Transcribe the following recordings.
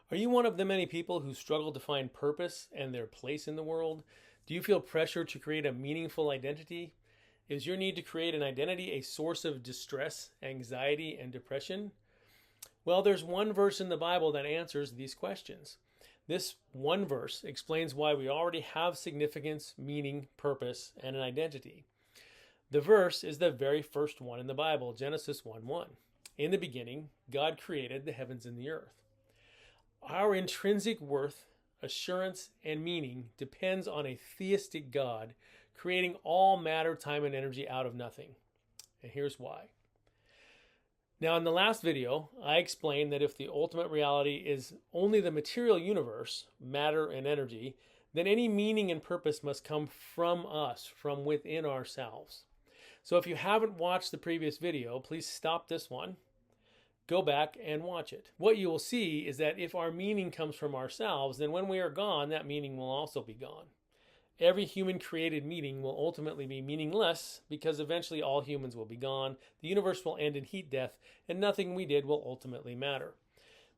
Are you one of the many people who struggle to find purpose and their place in the world? Do you feel pressure to create a meaningful identity? Is your need to create an identity a source of distress, anxiety, and depression? Well, there's one verse in the Bible that answers these questions. This one verse explains why we already have significance, meaning, purpose, and an identity. The verse is the very first one in the Bible, Genesis 1:1. In the beginning, God created the heavens and the earth. Our intrinsic worth, assurance, and meaning depends on a theistic God creating all matter, time, and energy out of nothing. And here's why. Now, in the last video, I explained that if the ultimate reality is only the material universe, matter and energy, then any meaning and purpose must come from us, from within ourselves. So if you haven't watched the previous video, please stop this one, go back and watch it. What you will see is that if our meaning comes from ourselves, then when we are gone, that meaning will also be gone. Every human created meaning will ultimately be meaningless because eventually all humans will be gone, the universe will end in heat death, and nothing we did will ultimately matter.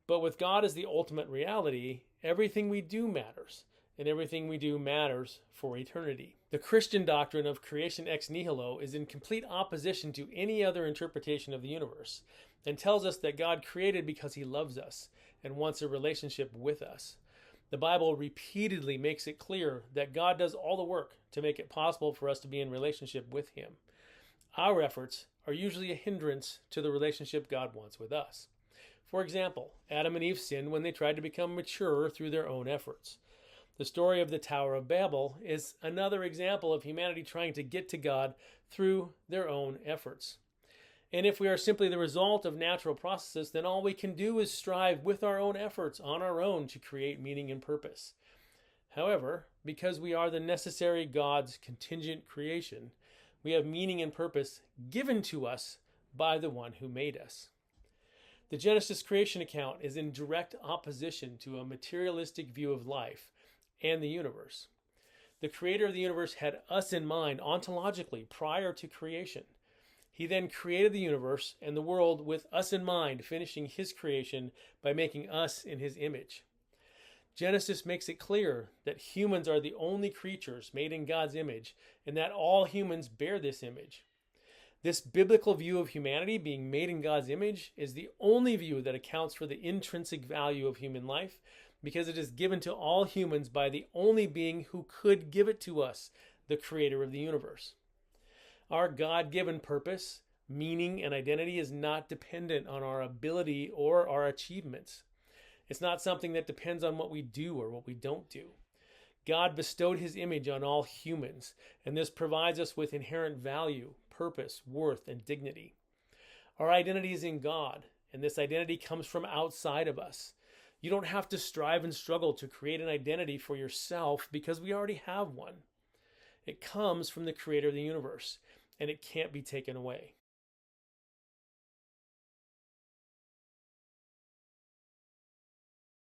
But with God as the ultimate reality, everything we do matters, and everything we do matters for eternity. The Christian doctrine of creation ex nihilo is in complete opposition to any other interpretation of the universe, and tells us that God created because he loves us and wants a relationship with us. The Bible repeatedly makes it clear that God does all the work to make it possible for us to be in relationship with him. Our efforts are usually a hindrance to the relationship God wants with us. For example, Adam and Eve sinned when they tried to become mature through their own efforts. The story of the Tower of Babel is another example of humanity trying to get to God through their own efforts. And if we are simply the result of natural processes, then all we can do is strive with our own efforts on our own to create meaning and purpose. However, because we are the necessary God's contingent creation, we have meaning and purpose given to us by the one who made us. The Genesis creation account is in direct opposition to a materialistic view of life and the universe. The creator of the universe had us in mind ontologically prior to creation. He then created the universe and the world with us in mind, finishing his creation by making us in his image. Genesis makes it clear that humans are the only creatures made in God's image and that all humans bear this image. This biblical view of humanity being made in God's image is the only view that accounts for the intrinsic value of human life because it is given to all humans by the only being who could give it to us, the creator of the universe. Our God-given purpose, meaning, and identity is not dependent on our ability or our achievements. It's not something that depends on what we do or what we don't do. God bestowed his image on all humans, and this provides us with inherent value, purpose, worth, and dignity. Our identity is in God, and this identity comes from outside of us. You don't have to strive and struggle to create an identity for yourself because we already have one. It comes from the creator of the universe, and it can't be taken away.